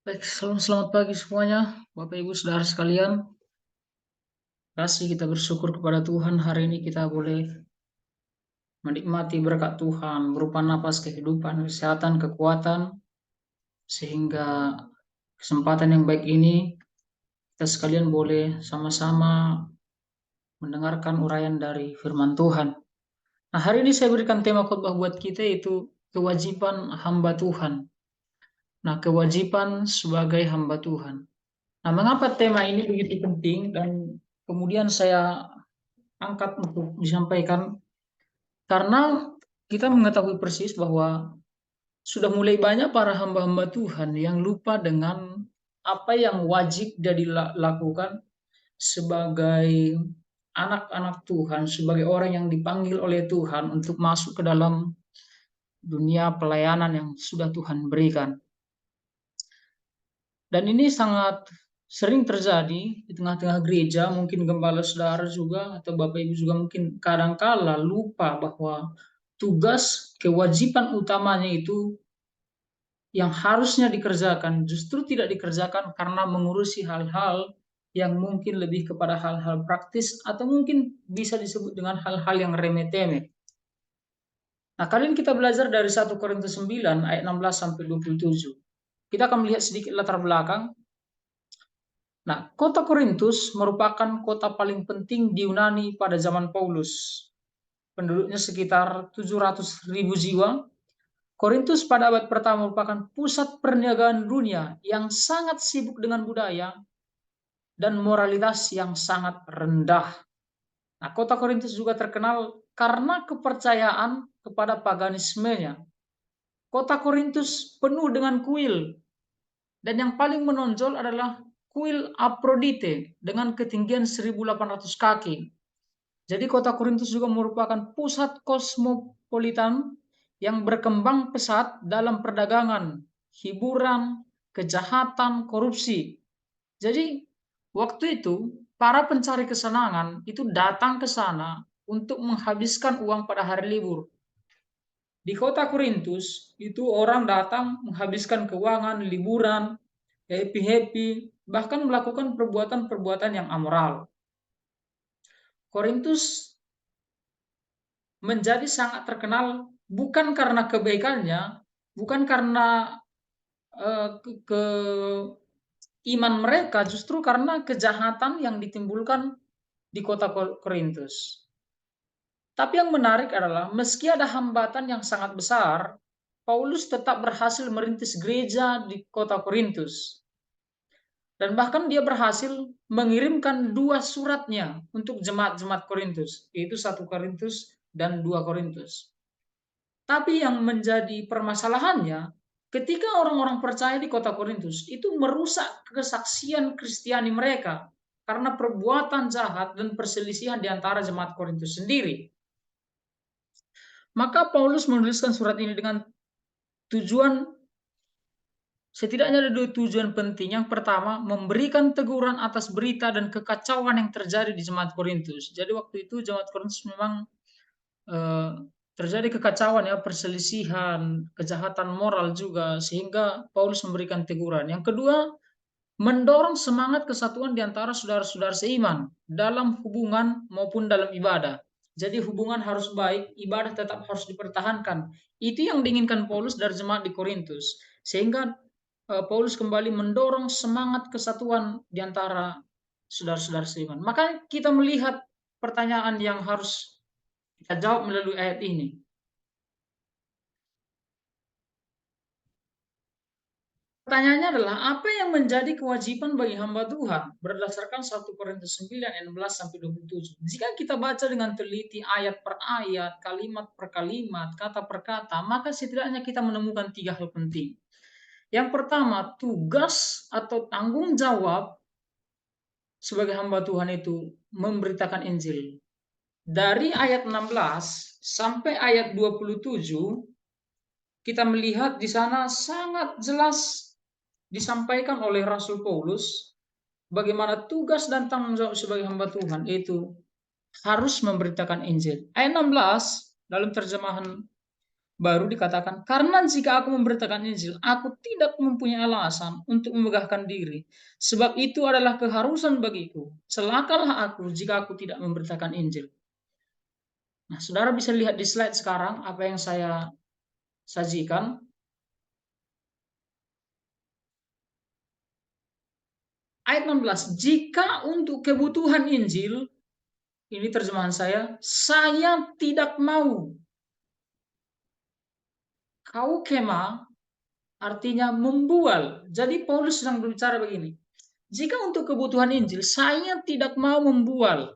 Baik, selamat pagi semuanya, Bapak Ibu Saudara sekalian. Kasih kita bersyukur kepada Tuhan hari ini kita boleh menikmati berkat Tuhan berupa napas kehidupan, kesehatan, kekuatan, sehingga kesempatan yang baik ini kita sekalian boleh sama-sama mendengarkan uraian dari firman Tuhan. Nah, hari ini saya berikan tema khotbah buat kita yaitu kewajiban hamba Tuhan. Nah, kewajiban sebagai hamba Tuhan. Nah, mengapa tema ini begitu penting dan kemudian saya angkat untuk disampaikan karena kita mengetahui persis bahwa sudah mulai banyak para hamba-hamba Tuhan yang lupa dengan apa yang wajib dia dilakukan sebagai anak-anak Tuhan, sebagai orang yang dipanggil oleh Tuhan untuk masuk ke dalam dunia pelayanan yang sudah Tuhan berikan. Dan ini sangat sering terjadi di tengah-tengah gereja, mungkin gembala saudara juga atau Bapak Ibu juga mungkin kadangkala lupa bahwa tugas kewajiban utamanya itu yang harusnya dikerjakan justru tidak dikerjakan karena mengurusi hal-hal yang mungkin lebih kepada hal-hal praktis atau mungkin bisa disebut dengan hal-hal yang remeh-temeh. Nah, kali ini kita belajar dari 1 Korintus 9 ayat 16 sampai 27. Kita akan melihat sedikit latar belakang. Nah, kota Korintus merupakan kota paling penting di Yunani pada zaman Paulus. Penduduknya sekitar 700.000 jiwa. Korintus pada abad pertama merupakan pusat perniagaan dunia yang sangat sibuk dengan budaya dan moralitas yang sangat rendah. Nah, kota Korintus juga terkenal karena kepercayaan kepada paganismenya. Kota Korintus penuh dengan kuil, dan yang paling menonjol adalah kuil Aphrodite dengan ketinggian 1.800 kaki. Jadi kota Korintus juga merupakan pusat kosmopolitan yang berkembang pesat dalam perdagangan, hiburan, kejahatan, korupsi. Jadi waktu itu para pencari kesenangan itu datang ke sana untuk menghabiskan uang pada hari libur. Di kota Korintus itu orang datang menghabiskan keuangan, liburan, happy-happy, bahkan melakukan perbuatan-perbuatan yang amoral. Korintus menjadi sangat terkenal bukan karena kebaikannya, bukan karena ke iman mereka, justru karena kejahatan yang ditimbulkan di kota Korintus. Tapi yang menarik adalah meski ada hambatan yang sangat besar, Paulus tetap berhasil merintis gereja di kota Korintus. Dan bahkan dia berhasil mengirimkan dua suratnya untuk jemaat-jemaat Korintus, yaitu 1 Korintus dan 2 Korintus. Tapi yang menjadi permasalahannya, ketika orang-orang percaya di kota Korintus, itu merusak kesaksian Kristiani mereka karena perbuatan jahat dan perselisihan di antara jemaat Korintus sendiri. Maka Paulus menuliskan surat ini dengan tujuan, setidaknya ada dua tujuan penting. Yang pertama, memberikan teguran atas berita dan kekacauan yang terjadi di jemaat Korintus. Jadi waktu itu jemaat Korintus memang eh, terjadi kekacauan ya, perselisihan, kejahatan moral juga, sehingga Paulus memberikan teguran. Yang kedua, mendorong semangat kesatuan di antara saudara-saudara seiman dalam hubungan maupun dalam ibadah. Jadi hubungan harus baik, ibadah tetap harus dipertahankan. Itu yang diinginkan Paulus dari jemaat di Korintus. Sehingga Paulus kembali mendorong semangat kesatuan di antara saudara-saudara seiman. Maka kita melihat pertanyaan yang harus kita jawab melalui ayat ini. Pertanyaannya adalah apa yang menjadi kewajiban bagi hamba Tuhan berdasarkan 1 Korintus 9 ayat 16 sampai 27. Jika kita baca dengan teliti ayat per ayat, kalimat per kalimat, kata per kata, maka setidaknya kita menemukan tiga hal penting. Yang pertama, tugas atau tanggung jawab sebagai hamba Tuhan itu memberitakan Injil. Dari ayat 16 sampai ayat 27, kita melihat di sana sangat jelas disampaikan oleh Rasul Paulus bagaimana tugas dan tanggung jawab sebagai hamba Tuhan itu harus memberitakan Injil. Ayat 16 dalam terjemahan Baru dikatakan, karena jika aku memberitakan Injil, aku tidak mempunyai alasan untuk memegahkan diri. Sebab itu adalah keharusan bagiku. Celakalah aku jika aku tidak memberitakan Injil. Nah, saudara bisa lihat di slide sekarang apa yang saya sajikan. Ayat 16, jika untuk kebutuhan Injil, ini terjemahan saya tidak mau. Kau kema artinya membual. Jadi Paulus sedang berbicara begini. Jika untuk kebutuhan Injil, saya tidak mau membual.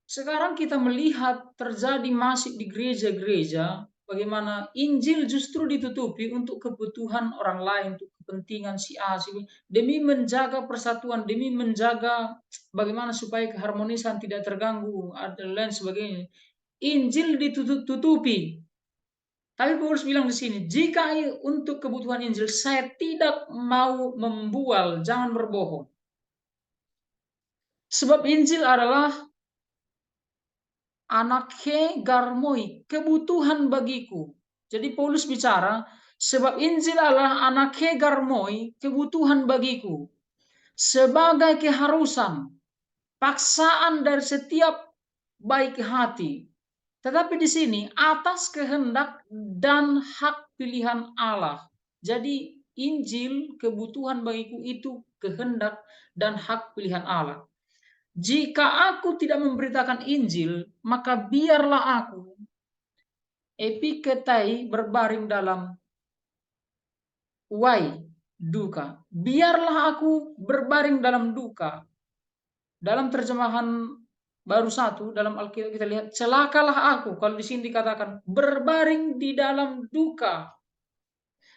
Sekarang kita melihat terjadi masif di gereja-gereja, bagaimana Injil justru ditutupi untuk kebutuhan orang lain, untuk kepentingan si A, si B, demi menjaga persatuan, demi menjaga bagaimana supaya keharmonisan tidak terganggu, dan lain sebagainya. Injil ditutupi. Tapi Paulus bilang di sini, jika untuk kebutuhan Injil, saya tidak mau membual, jangan berbohong. Sebab Injil adalah anakhe garmoi, kebutuhan bagiku. Jadi Paulus bicara, sebab Injil adalah anakhe garmoi, kebutuhan bagiku. Sebagai keharusan, paksaan dari setiap baik hati. Tetapi di sini atas kehendak dan hak pilihan Allah. Jadi Injil kebutuhan bagiku itu kehendak dan hak pilihan Allah. Jika aku tidak memberitakan Injil, maka biarlah aku epiketai berbaring dalam wai duka. Biarlah aku berbaring dalam duka. Dalam terjemahan baru satu dalam Alkitab kita lihat celakalah aku. Kalau di sini dikatakan berbaring di dalam duka,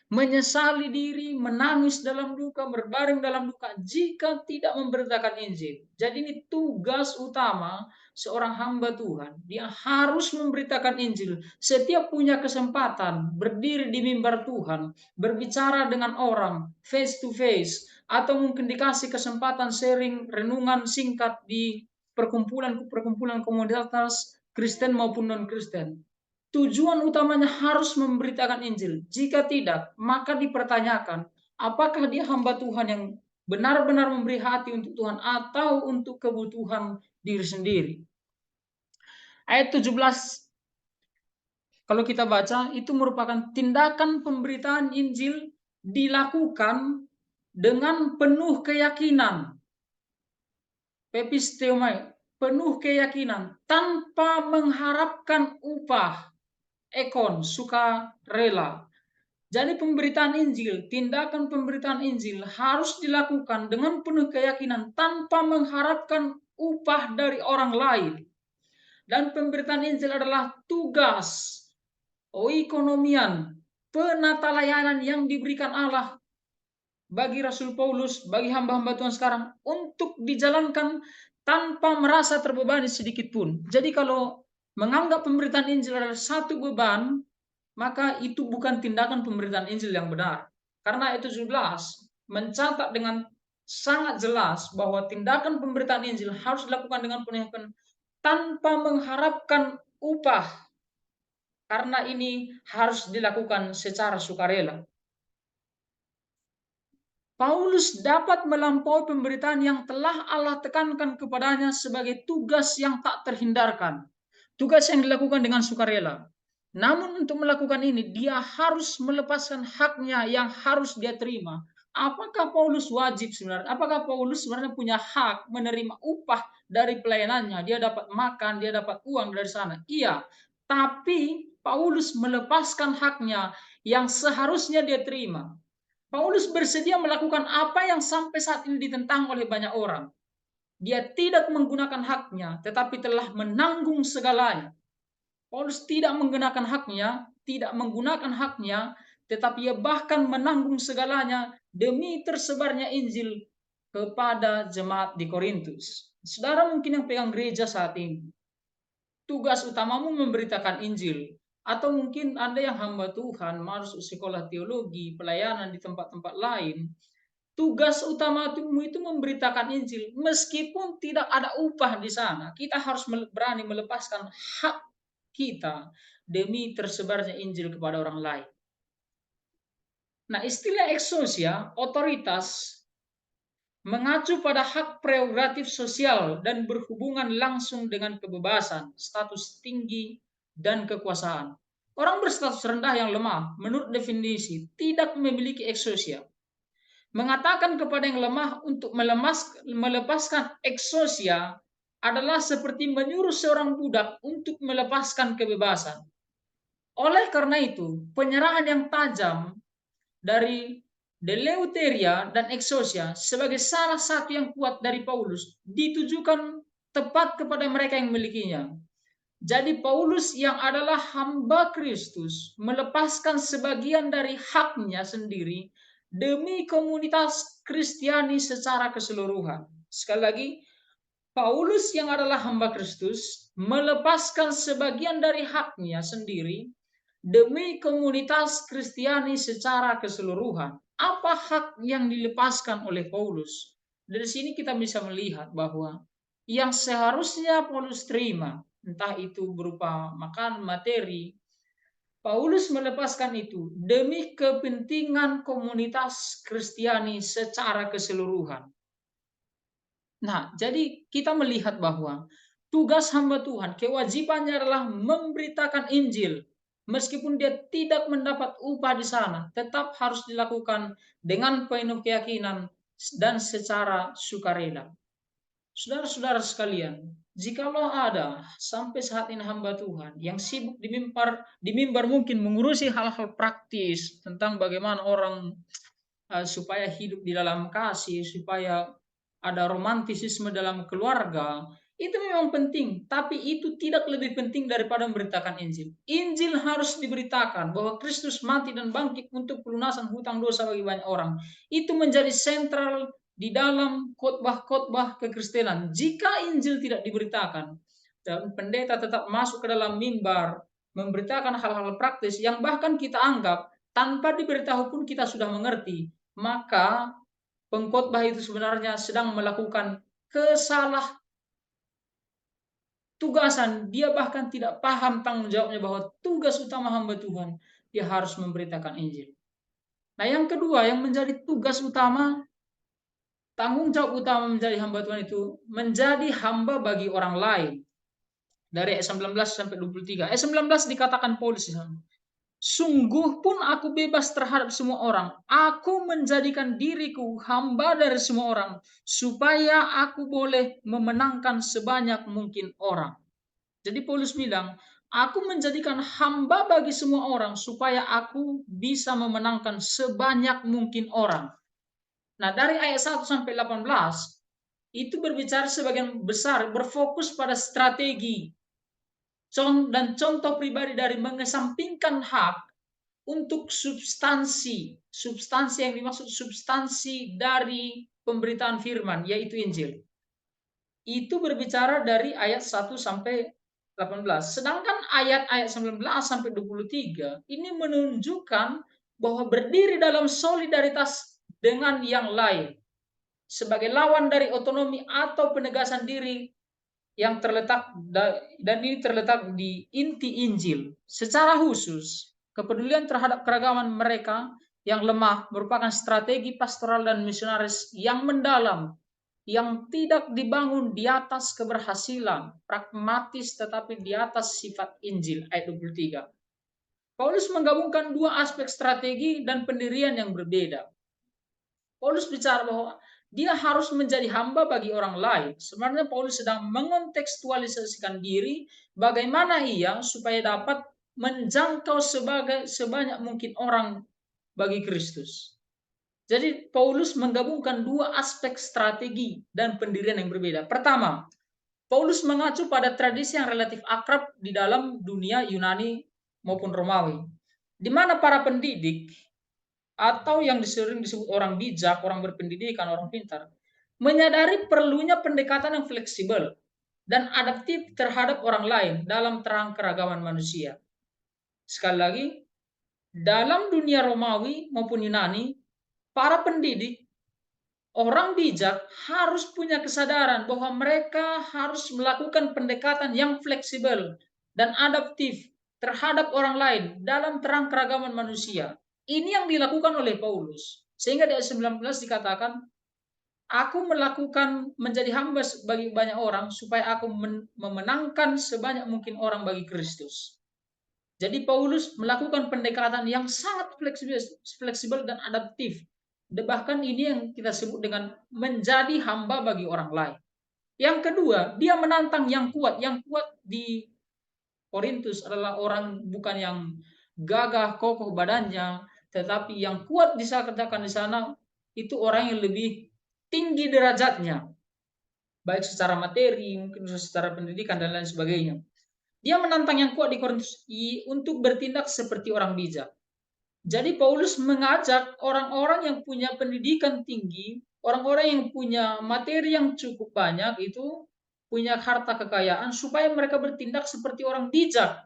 menyesali diri, menangis dalam duka, berbaring dalam duka jika tidak memberitakan Injil. Jadi ini tugas utama seorang hamba Tuhan. Dia harus memberitakan Injil. Setiap punya kesempatan berdiri di mimbar Tuhan, berbicara dengan orang face to face, atau mungkin dikasih kesempatan sharing renungan singkat di perkumpulan-perkumpulan komunitas Kristen maupun non-Kristen. Tujuan utamanya harus memberitakan Injil. Jika tidak, maka dipertanyakan, apakah dia hamba Tuhan yang benar-benar memberi hati untuk Tuhan atau untuk kebutuhan diri sendiri. Ayat 17, kalau kita baca, itu merupakan tindakan pemberitaan Injil dilakukan dengan penuh keyakinan. Pepisteomai, penuh keyakinan, tanpa mengharapkan upah. Ekon, suka rela. Jadi pemberitaan Injil, tindakan pemberitaan Injil harus dilakukan dengan penuh keyakinan tanpa mengharapkan upah dari orang lain. Dan pemberitaan Injil adalah tugas, oikonomian, penata layanan yang diberikan Allah bagi Rasul Paulus, bagi hamba-hamba Tuhan sekarang untuk dijalankan tanpa merasa terbebani sedikit pun. Jadi kalau menganggap pemberitaan Injil adalah satu beban, maka itu bukan tindakan pemberitaan Injil yang benar. Karena itu 17 mencatat dengan sangat jelas bahwa tindakan pemberitaan Injil harus dilakukan dengan penuh tanpa mengharapkan upah. Karena ini harus dilakukan secara sukarela. Paulus dapat melampaui pemberitaan yang telah Allah tekankan kepadanya sebagai tugas yang tak terhindarkan. Tugas yang dilakukan dengan sukarela. Namun untuk melakukan ini, dia harus melepaskan haknya yang harus dia terima. Apakah Paulus wajib sebenarnya? Apakah Paulus sebenarnya punya hak menerima upah dari pelayanannya? Dia dapat makan, dia dapat uang dari sana. Iya, tapi Paulus melepaskan haknya yang seharusnya dia terima. Paulus bersedia melakukan apa yang sampai saat ini ditentang oleh banyak orang. Dia tidak menggunakan haknya, tetapi telah menanggung segalanya. Paulus tidak menggunakan haknya, tetapi ia bahkan menanggung segalanya demi tersebarnya Injil kepada jemaat di Korintus. Saudara mungkin yang pegang gereja saat ini, tugas utamamu memberitakan Injil. Atau mungkin Anda yang hamba Tuhan, masuk sekolah teologi, pelayanan di tempat-tempat lain, tugas utamamu itu memberitakan Injil. Meskipun tidak ada upah di sana, kita harus berani melepaskan hak kita demi tersebarnya Injil kepada orang lain. Nah, istilah exousia, otoritas, mengacu pada hak prerogatif sosial dan berhubungan langsung dengan kebebasan, status tinggi, dan kekuasaan. Orang berstatus rendah yang lemah, menurut definisi, tidak memiliki exousia. Mengatakan kepada yang lemah untuk melepaskan exousia adalah seperti menyuruh seorang budak untuk melepaskan kebebasan. Oleh karena itu, penyerahan yang tajam dari Deleuteria dan exousia sebagai salah satu yang kuat dari Paulus ditujukan tepat kepada mereka yang memilikinya. Jadi Paulus yang adalah hamba Kristus melepaskan sebagian dari haknya sendiri demi komunitas Kristiani secara keseluruhan. Sekali lagi, Paulus yang adalah hamba Kristus melepaskan sebagian dari haknya sendiri demi komunitas Kristiani secara keseluruhan. Apa hak yang dilepaskan oleh Paulus? Dari sini kita bisa melihat bahwa yang seharusnya Paulus terima, entah itu berupa makan materi, Paulus melepaskan itu demi kepentingan komunitas Kristiani secara keseluruhan. Nah, jadi kita melihat bahwa tugas hamba Tuhan, kewajibannya adalah memberitakan Injil. Meskipun dia tidak mendapat upah di sana, tetap harus dilakukan dengan penuh keyakinan dan secara sukarela. Saudara-saudara sekalian, jikalau ada sampai saat ini hamba Tuhan yang sibuk di mimbar mungkin mengurusi hal-hal praktis tentang bagaimana orang supaya hidup di dalam kasih, supaya ada romantisisme dalam keluarga, itu memang penting, tapi itu tidak lebih penting daripada memberitakan Injil. Injil harus diberitakan bahwa Kristus mati dan bangkit untuk pelunasan hutang dosa bagi banyak orang. Itu menjadi sentral di dalam khotbah-khotbah kekristenan. Jika Injil tidak diberitakan, dan pendeta tetap masuk ke dalam mimbar, memberitakan hal-hal praktis yang bahkan kita anggap tanpa diberitahu pun kita sudah mengerti, maka pengkhotbah itu sebenarnya sedang melakukan kesalah tugasan. Dia bahkan tidak paham tanggung jawabnya bahwa tugas utama hamba Tuhan, dia harus memberitakan Injil. Nah, yang kedua yang menjadi tugas utama, tanggung jawab utama menjadi hamba Tuhan itu menjadi hamba bagi orang lain. Dari ayat 19 sampai 23. Ayat 19 dikatakan Paulus di sana. Sungguh pun aku bebas terhadap semua orang. Aku menjadikan diriku hamba dari semua orang, supaya aku boleh memenangkan sebanyak mungkin orang. Jadi Paulus bilang, aku menjadikan hamba bagi semua orang, supaya aku bisa memenangkan sebanyak mungkin orang. Nah, dari ayat 1 sampai 18, itu berbicara sebagian besar, berfokus pada strategi dan contoh pribadi dari mengesampingkan hak untuk substansi yang dimaksud substansi dari pemberitaan firman, yaitu Injil. Itu berbicara dari ayat 1 sampai 18. Sedangkan ayat-ayat 19 sampai 23 ini menunjukkan bahwa berdiri dalam solidaritas dengan yang lain sebagai lawan dari otonomi atau penegasan diri yang terletak dan ini terletak di inti Injil. Secara khusus, kepedulian terhadap keragaman mereka yang lemah merupakan strategi pastoral dan misionaris yang mendalam, yang tidak dibangun di atas keberhasilan pragmatis tetapi di atas sifat Injil. Ayat 23. Paulus menggabungkan dua aspek strategi dan pendirian yang berbeda. Paulus bicara bahwa dia harus menjadi hamba bagi orang lain. Sebenarnya Paulus sedang mengontekstualisasikan diri bagaimana ia supaya dapat menjangkau sebanyak mungkin orang bagi Kristus. Jadi Paulus menggabungkan dua aspek strategi dan pendirian yang berbeda. Pertama, Paulus mengacu pada tradisi yang relatif akrab di dalam dunia Yunani maupun Romawi, di mana para pendidik atau yang sering disebut orang bijak, orang berpendidikan, orang pintar, menyadari perlunya pendekatan yang fleksibel dan adaptif terhadap orang lain dalam terang keragaman manusia. Sekali lagi, dalam dunia Romawi maupun Yunani, para pendidik, orang bijak harus punya kesadaran bahwa mereka harus melakukan pendekatan yang fleksibel dan adaptif terhadap orang lain dalam terang keragaman manusia. Ini yang dilakukan oleh Paulus. Sehingga di ayat 19 dikatakan, aku melakukan menjadi hamba bagi banyak orang supaya aku memenangkan sebanyak mungkin orang bagi Kristus. Jadi Paulus melakukan pendekatan yang sangat fleksibel dan adaptif. Bahkan ini yang kita sebut dengan menjadi hamba bagi orang lain. Yang kedua, dia menantang yang kuat. Yang kuat di Korintus adalah orang bukan yang gagah kokoh badannya, tetapi yang kuat dikatakan di sana itu orang yang lebih tinggi derajatnya, baik secara materi, mungkin secara pendidikan dan lain sebagainya. Dia menantang yang kuat di Korintus untuk bertindak seperti orang bijak. Jadi Paulus mengajak orang-orang yang punya pendidikan tinggi, orang-orang yang punya materi yang cukup banyak itu, punya harta kekayaan, supaya mereka bertindak seperti orang bijak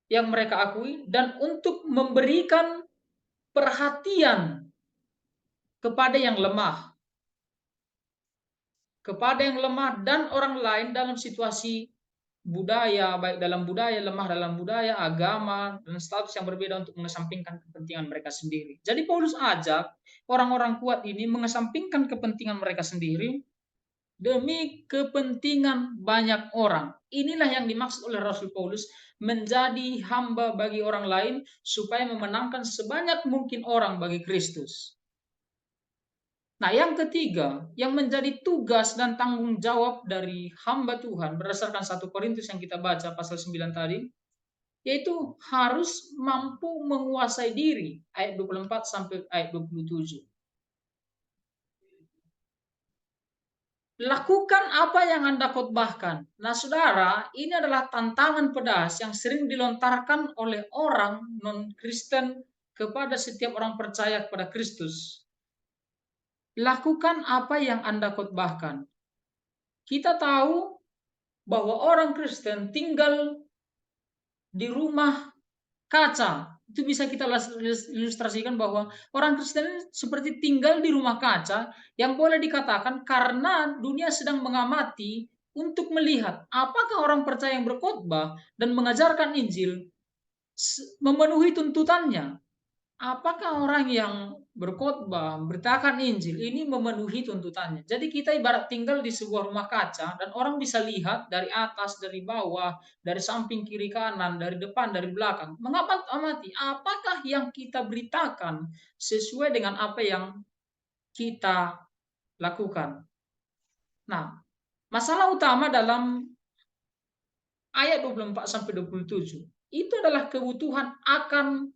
yang mereka akui, dan untuk memberikan perhatian kepada yang lemah, dan orang lain dalam situasi budaya, baik dalam budaya, lemah dalam budaya, agama, dan status yang berbeda untuk mengesampingkan kepentingan mereka sendiri. Jadi Paulus ajak orang-orang kuat ini mengesampingkan kepentingan mereka sendiri demi kepentingan banyak orang. Inilah yang dimaksud oleh Rasul Paulus, menjadi hamba bagi orang lain supaya memenangkan sebanyak mungkin orang bagi Kristus. Nah, yang ketiga, yang menjadi tugas dan tanggung jawab dari hamba Tuhan berdasarkan 1 Korintus yang kita baca pasal 9 tadi, yaitu harus mampu menguasai diri, ayat 24 sampai ayat 27. Lakukan apa yang Anda khotbahkan. Nah, saudara, ini adalah tantangan pedas yang sering dilontarkan oleh orang non-Kristen kepada setiap orang percaya kepada Kristus. Lakukan apa yang Anda khotbahkan. Kita tahu bahwa orang Kristen tinggal di rumah kaca. Itu bisa kita ilustrasikan bahwa orang Kristen seperti tinggal di rumah kaca yang boleh dikatakan karena dunia sedang mengamati untuk melihat apakah orang percaya yang berkhotbah dan mengajarkan Injil memenuhi tuntutannya. Apakah orang yang berkhotbah, memberitakan Injil ini memenuhi tuntutannya? Jadi kita ibarat tinggal di sebuah rumah kaca dan orang bisa lihat dari atas, dari bawah, dari samping kiri kanan, dari depan, dari belakang. Mengapa amati? Apakah yang kita beritakan sesuai dengan apa yang kita lakukan? Nah, masalah utama dalam ayat 24 sampai 27 itu adalah kebutuhan akan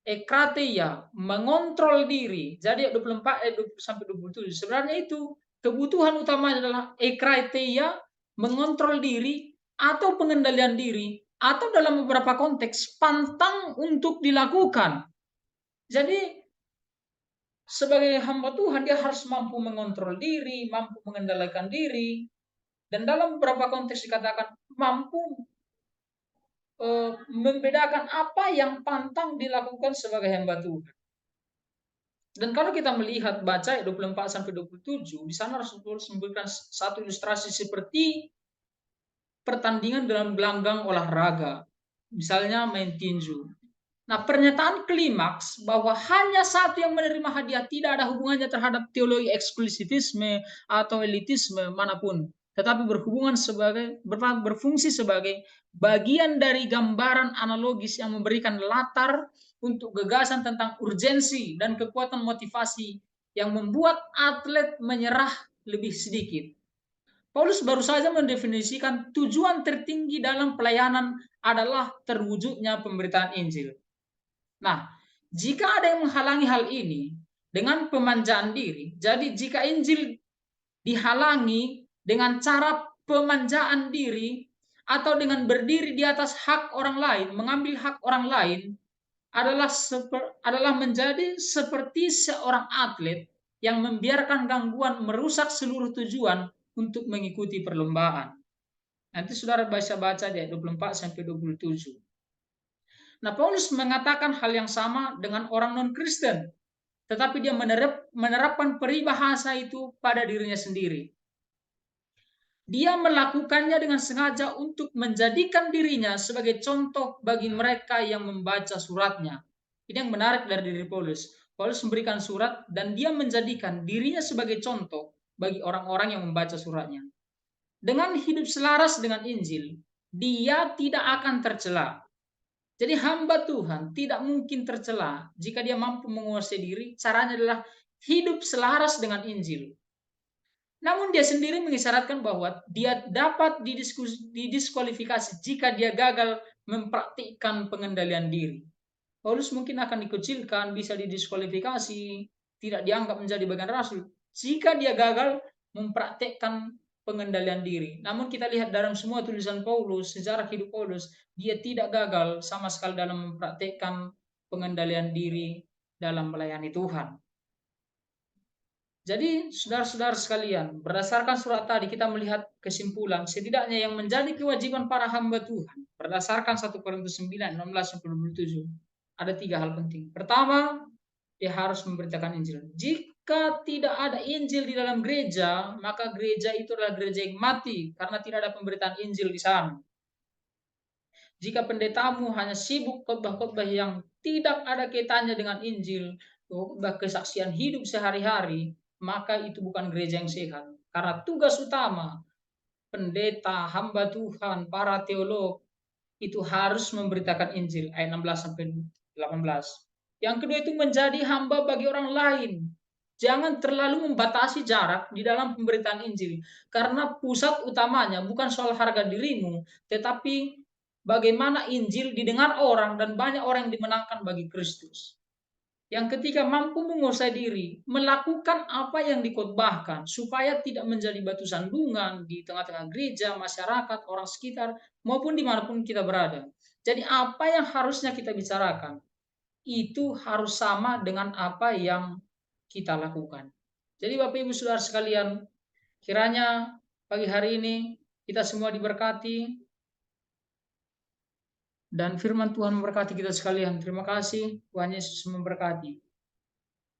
ekrateia, mengontrol diri. Jadi ayat 24 ayat 20 sampai 27 sebenarnya itu kebutuhan utama adalah ekrateia, mengontrol diri atau pengendalian diri, atau dalam beberapa konteks pantang untuk dilakukan. Jadi sebagai hamba Tuhan dia harus mampu mengontrol diri, mampu mengendalikan diri, dan dalam beberapa konteks dikatakan mampu membedakan apa yang pantang dilakukan sebagai hamba Tuhan. Dan kalau kita melihat baca 24 sampai 27, di sana Rasulullah memberikan satu ilustrasi seperti pertandingan dalam gelanggang olahraga. Misalnya main tinju. Nah, pernyataan klimaks bahwa hanya satu yang menerima hadiah tidak ada hubungannya terhadap teologi eksklusivisme atau elitisme manapun, tetapi berfungsi sebagai bagian dari gambaran analogis yang memberikan latar untuk gagasan tentang urgensi dan kekuatan motivasi yang membuat atlet menyerah lebih sedikit. Paulus baru saja mendefinisikan tujuan tertinggi dalam pelayanan adalah terwujudnya pemberitaan Injil. Nah, jika ada yang menghalangi hal ini dengan pemanjaan diri, jadi jika Injil dihalangi dengan cara pemanjaan diri atau dengan berdiri di atas hak orang lain, mengambil hak orang lain, adalah menjadi seperti seorang atlet yang membiarkan gangguan merusak seluruh tujuan untuk mengikuti perlombaan. Nanti saudara baca di ayat 24 sampai 27. Nah, Paulus mengatakan hal yang sama dengan orang non-Kristen, tetapi dia menerapkan peribahasa itu pada dirinya sendiri. Dia melakukannya dengan sengaja untuk menjadikan dirinya sebagai contoh bagi mereka yang membaca suratnya. Ini yang menarik dari diri Paulus. Paulus memberikan surat dan dia menjadikan dirinya sebagai contoh bagi orang-orang yang membaca suratnya. Dengan hidup selaras dengan Injil, dia tidak akan tercela. Jadi hamba Tuhan tidak mungkin tercela jika dia mampu menguasai diri. Caranya adalah hidup selaras dengan Injil. Namun dia sendiri mengisyaratkan bahwa dia dapat didiskualifikasi jika dia gagal mempraktikkan pengendalian diri. Paulus mungkin akan dikucilkan, bisa didiskualifikasi, tidak dianggap menjadi bagian rasul jika dia gagal mempraktekkan pengendalian diri. Namun kita lihat dalam semua tulisan Paulus, sejarah hidup Paulus, dia tidak gagal sama sekali dalam mempraktekkan pengendalian diri dalam melayani Tuhan. Jadi, saudara-saudara sekalian, berdasarkan surat tadi kita melihat kesimpulan setidaknya yang menjadi kewajiban para hamba Tuhan berdasarkan 1 Korintus 9, 16-27. Ada 3 hal penting. Pertama, dia harus memberitakan Injil. Jika tidak ada Injil di dalam gereja, maka gereja itu adalah gereja yang mati karena tidak ada pemberitaan Injil di sana. Jika pendetamu hanya sibuk khotbah-khotbah yang tidak ada kaitannya dengan Injil, khotbah kesaksian hidup sehari-hari, maka itu bukan gereja yang sehat. Karena tugas utama pendeta, hamba Tuhan, para teolog itu harus memberitakan Injil ayat 16 sampai 18. Yang kedua itu menjadi hamba bagi orang lain. Jangan terlalu membatasi jarak di dalam pemberitaan Injil karena pusat utamanya bukan soal harga dirimu, tetapi bagaimana Injil didengar orang dan banyak orang yang dimenangkan bagi Kristus. Yang ketiga, mampu menguasai diri, melakukan apa yang dikhotbahkan supaya tidak menjadi batu sandungan di tengah-tengah gereja, masyarakat, orang sekitar, maupun dimanapun kita berada. Jadi apa yang harusnya kita bicarakan, itu harus sama dengan apa yang kita lakukan. Jadi Bapak Ibu Saudara sekalian, kiranya pagi hari ini kita semua diberkati dan firman Tuhan memberkati kita sekalian. Terima kasih, Tuhan Yesus memberkati.